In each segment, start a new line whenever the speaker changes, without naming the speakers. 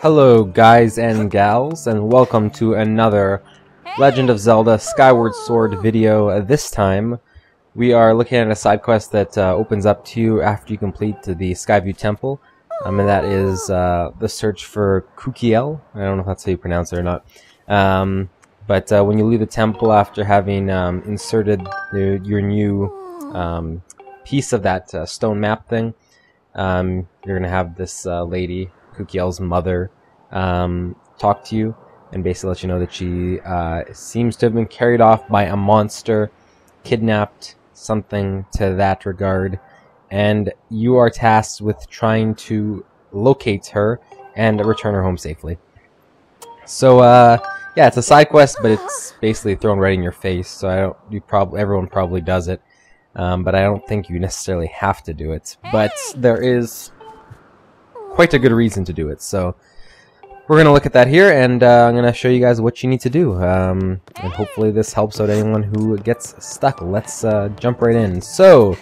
Hello guys and gals, and welcome to another Legend of Zelda Skyward Sword video. This time we are looking at a side quest that opens up to you after you complete the Skyview Temple, and that is the search for Kukiel. I don't know if that's how you pronounce it or not. But when you leave the temple after having inserted your new piece of that stone map thing, you're going to have this lady, Kukiel's mother, talk to you and basically let you know that she seems to have been carried off by a monster, kidnapped, something to that regard, and you are tasked with trying to locate her and return her home safely. So yeah, it's a side quest, but it's basically thrown right in your face, so everyone probably does it, but I don't think you necessarily have to do it, but there is quite a good reason to do it. So we're gonna look at that here, and I'm gonna show you guys what you need to do, and hopefully this helps out anyone who gets stuck. Let's jump right in. So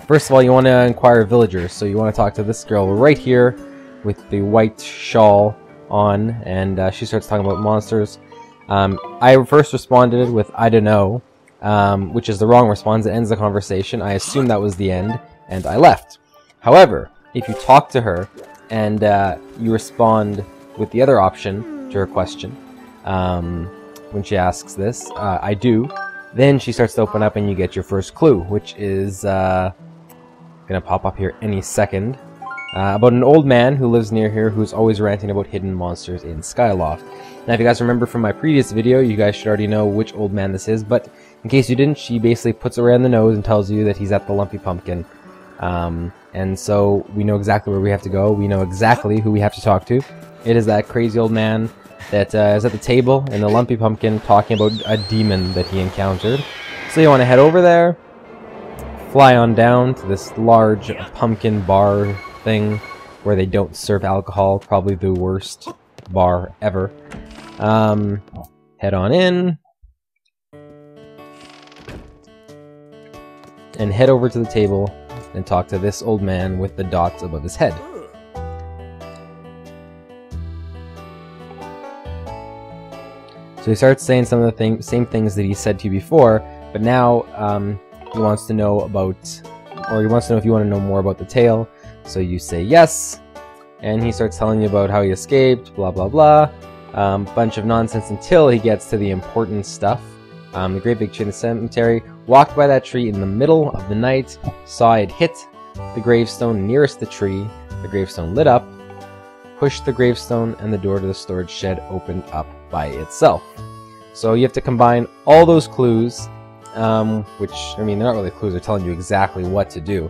first of all, you want to inquire villagers, so you want to talk to this girl right here with the white shawl on, and she starts talking about monsters. I first responded with I don't know, which is the wrong response. It ends the conversation. I assumed that was the end, and I left. However, if you talk to her and you respond with the other option to her question, when she asks this, I do, then she starts to open up and you get your first clue, which is gonna pop up here any second, about an old man who lives near here who's always ranting about hidden monsters in Skyloft. Now if you guys remember from my previous video, you guys should already know which old man this is, but in case you didn't, she basically puts it around the nose and tells you that he's at the Lumpy Pumpkin. And so we know exactly where we have to go. We know exactly who we have to talk to. It is that crazy old man that is at the table in the Lumpy Pumpkin talking about a demon that he encountered. So you want to head over there, fly on down to this large pumpkin bar thing where they don't serve alcohol, probably the worst bar ever. Head on in and head over to the table and talk to this old man with the dots above his head. So he starts saying some of the same things that he said to you before, but now he wants to know about, or he wants to know if you want to know more about the tale. So you say yes, and he starts telling you about how he escaped, blah blah blah, bunch of nonsense until he gets to the important stuff. The great big tree in the cemetery. Walked by that tree in the middle of the night, saw it hit the gravestone nearest the tree. The gravestone lit up, pushed the gravestone, and the door to the storage shed opened up by itself. So you have to combine all those clues, which, I mean, they're not really clues, they're telling you exactly what to do,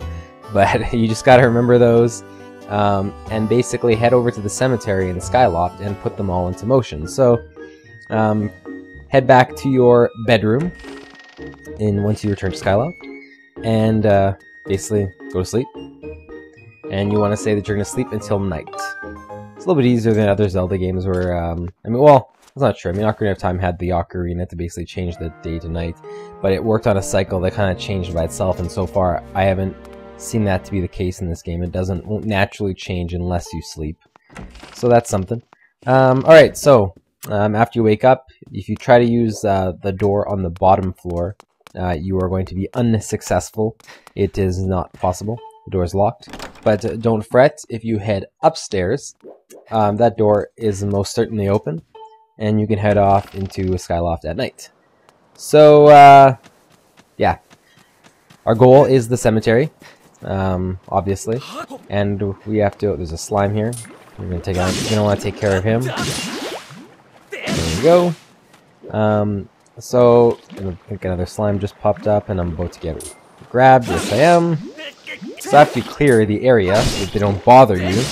but you just gotta remember those, and basically head over to the cemetery in Skyloft and put them all into motion. So, head back to your bedroom once you return to Skyloft, and basically go to sleep. And you want to say that you're going to sleep until night. It's a little bit easier than other Zelda games where, I mean, well, that's not true. I mean, Ocarina of Time had the Ocarina to basically change the day to night, but it worked on a cycle that kind of changed by itself, and so far I haven't seen that to be the case in this game. It won't naturally change unless you sleep. So that's something. Alright, so after you wake up, if you try to use the door on the bottom floor, you are going to be unsuccessful. It is not possible. The door is locked. But don't fret, if you head upstairs, that door is most certainly open, and you can head off into Skyloft at night. So, yeah. Our goal is the cemetery, obviously, and we have to, there's a slime here. We're going to take out, you're going to want to take care of him. There we go. So, I think another slime just popped up, and I'm about to get grabbed. Yes, I am. So after you clear the area, so that they don't bother you,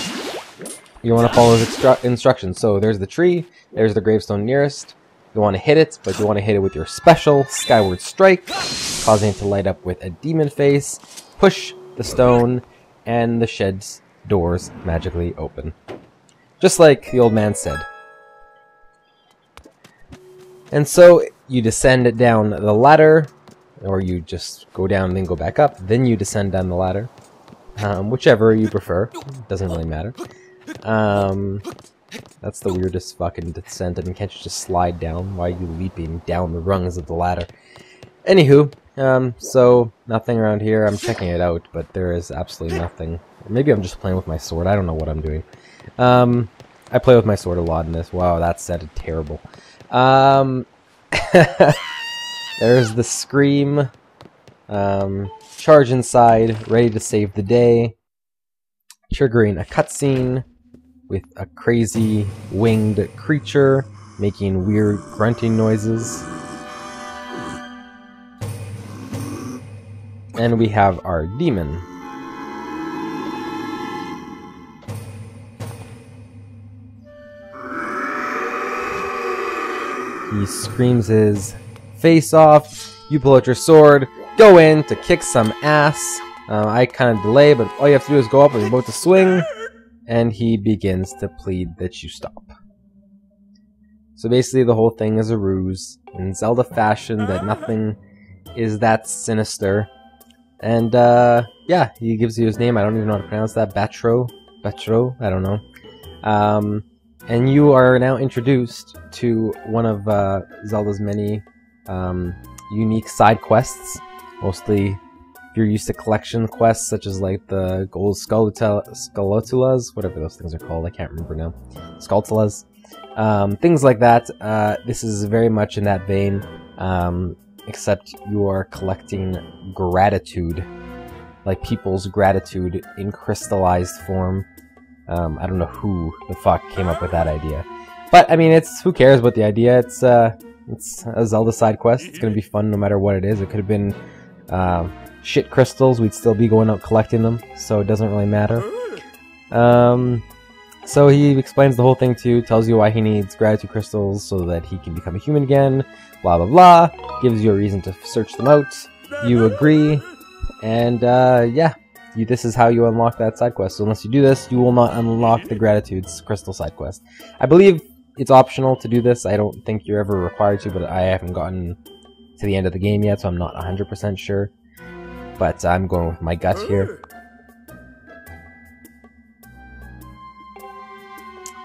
you want to follow the instructions. So there's the tree, there's the gravestone nearest. You want to hit it, but you want to hit it with your special Skyward Strike, causing it to light up with a demon face. Push the stone, and the shed's doors magically open. Just like the old man said. And so you descend down the ladder, or you just go down and then go back up, then you descend down the ladder. Whichever you prefer, doesn't really matter. That's the weirdest fucking descent. I mean, can't you just slide down? Why are you leaping down the rungs of the ladder? Anywho, so nothing around here. I'm checking it out, but there is absolutely nothing. Or maybe I'm just playing with my sword. I don't know what I'm doing. I play with my sword a lot in this. Wow, that sounded terrible. There's the scream. Charge inside, ready to save the day. Triggering a cutscene with a crazy winged creature making weird grunting noises. And we have our demon. He screams his face off. You pull out your sword, go in to kick some ass. I kind of delay, but all you have to do is go up when you're about to swing, and he begins to plead that you stop. So basically the whole thing is a ruse, in Zelda fashion, that nothing is that sinister. And yeah, he gives you his name. I don't even know how to pronounce that. Batro? I don't know. And you are now introduced to one of Zelda's many unique side quests. Mostly, if you're used to collection quests, such as like the gold Skulltulas, whatever those things are called, I can't remember now. Skulltulas. Things like that. This is very much in that vein, except you are collecting gratitude. Like people's gratitude in crystallized form. I don't know who the fuck came up with that idea. But, I mean, who cares about the idea? It's a Zelda side quest. It's gonna be fun no matter what it is. It could have been shit crystals. We'd still be going out collecting them, so it doesn't really matter. So he explains the whole thing to you, tells you why he needs gratitude crystals so that he can become a human again, blah blah blah, gives you a reason to search them out. You agree, and yeah. This is how you unlock that side quest. So unless you do this, you will not unlock the Gratitude Crystal Sidequest. I believe it's optional to do this. I don't think you're ever required to, but I haven't gotten to the end of the game yet, so I'm not 100% sure. But I'm going with my gut here.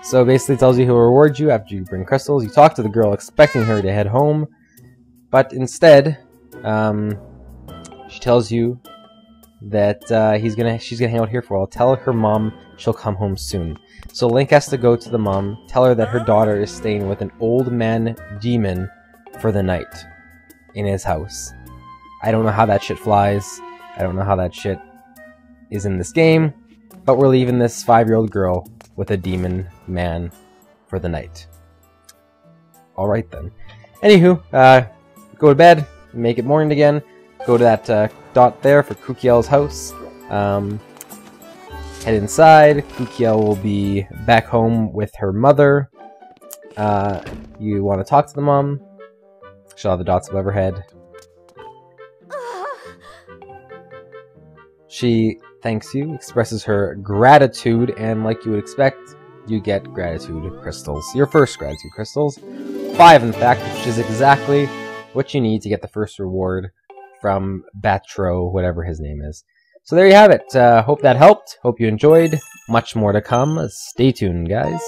So basically it tells you he'll reward you after you bring crystals. You talk to the girl expecting her to head home, but instead, she tells you that she's gonna hang out here for a while. Tell her mom she'll come home soon. So Link has to go to the mom, tell her that her daughter is staying with an old man demon for the night in his house. I don't know how that shit flies. I don't know how that shit is in this game, but we're leaving this 5-year-old girl with a demon man for the night. Alright then. Anywho, go to bed, make it morning again, go to that dot there for Kukiel's house. Head inside. Kukiel will be back home with her mother. You want to talk to the mom. She'll have the dots above her head. She thanks you, expresses her gratitude, and like you would expect, you get gratitude crystals. Your first gratitude crystals. 5 in fact, which is exactly what you need to get the first reward from Batro, whatever his name is. So there you have it. Hope that helped. Hope you enjoyed. Much more to come. Stay tuned, guys.